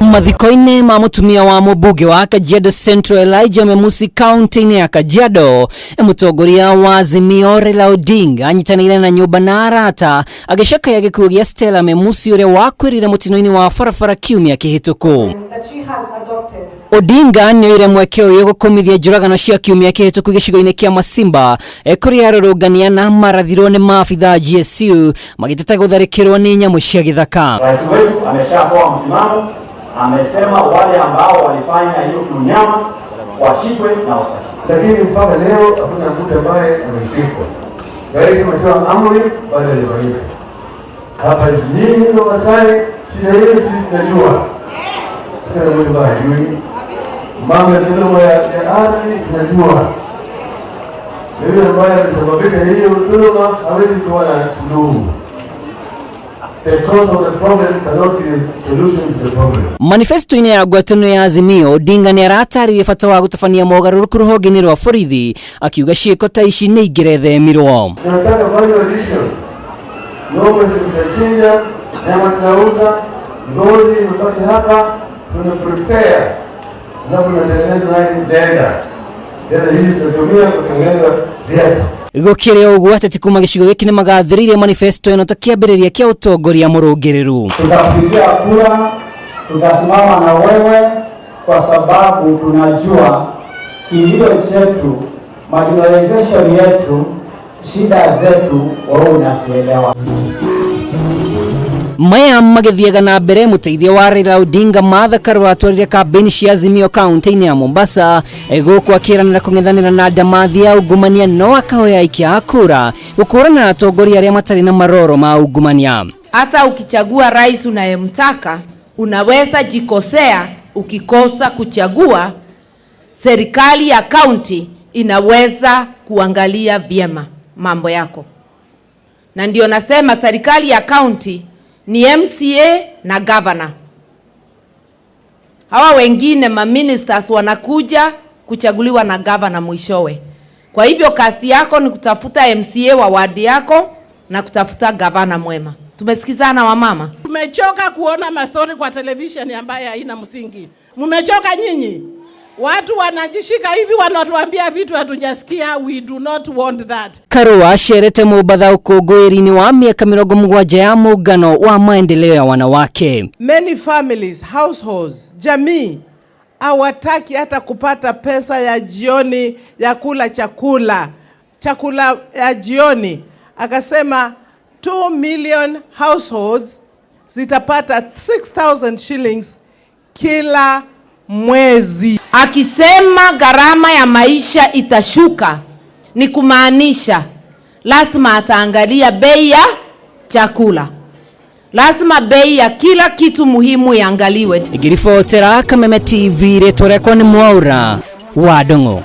Mathiko-ini ma mutumia wa mubuge wa Kajiado Central Elijah Memusi kaunti-ini ya Kajiado, Mutongoria wa Azimio Raila Odinga anyitanire na nyumba na arata agicaka ya gikuo gia Stella Memusi uria wakwirire mutino-ini wa farafara kiumia kihituku. Odinga nioire mweke uyu gukumithia njuragano cia kiumia kihituku gicigo-ini kia Masiba kuria arurungania na marathirwo ni maafitha GSU magiteta gutharikirwo ni nyamu cia githaka. Rais wetu ameshatoa msimamo, amesema wale ambao walifanya hiyo kiunyama washikwe na wastakabali. Lakini mpaka leo hakuna mtu ambaye ameshikwa. Rais ametoa amri baada ya kufanyika. Hapa Azimio na Masai shida hiyo sisi tunajua. Kuna mtu ambaye hajui. Mambo ya dhuluma ya ardhi tunajua. Na yule ambaye alisababisha hiyo dhuluma hawezi kuwa na suluhu. The cause of the problem cannot be the solution to the problem. Manifesto ine ya gwatano ya Azimio, Odinga ni arataririe bata wa gutafania mogaruruku ruhonge-ini rwa borithi akiuga ciiko ta ici ni ingirethemirwo. Tunataka value addition. Ng'ombe tunachinja, nyama tunauza, ngozi mpaka hapa tuna prepare. Na tunatengeneza leather. Leather hii tunatumia kutengeneza viatu. Gukire ugu ateti kuma gicigo giki ni magathiririe manifesto ino ta kiambiriria kia utongoria murungiriru. Tutakupigia kura, tutasimama na wewe kwa sababu tunajua kilio chetu, marginalization yetu, shida zetu wewe unasielewa. Maya magithiaga na mbere muteithia wa Raila Odinga mathakaro atwarire kampeni cia Azimio kaunti-ini ya Mombasa guku akiranira kung'ethanira na ndamathi ya ungumania no akahoya ikia kura gukurana na atongoria aria matari na maroro ma ungumania. Hata ukichagua rais unayemtaka unaweza jikosea. Ukikosa kuchagua, serikali ya kaunti inaweza kuangalia vyema mambo yako. Na ndio nasema serikali ya kaunti ni MCA na governor. Hawa wengine ministers wanakuja kuchaguliwa na governor mwishowe. Kwa hivyo kazi yako ni kutafuta MCA wa wadi yako na kutafuta governor mwema. Tumesikizana wamama? Tumechoka kuona mastori kwa television ambaye haina msingi. Mmechoka nyinyi? Watu wanajishika hivi wanatuambia vitu hatujasikia. We do not want that. Karua sherete mubatha ukungwiri-ini wa miaka 70 ya muungano wa maendeleo ya wanawake. Many families, households, jamii hawataki hata kupata pesa ya jioni ya kula chakula ya jioni. Akasema 2 million households zitapata 6,000 shillings kila mwezi. Akisema gharama ya maisha itashuka, ni kumaanisha lazima ataangalia bei ya chakula. Lazima bei ya kila kitu muhimu iangaliwe. Igirifotera Kameme TV, reto rekwa ni Mwaura wa Dongo.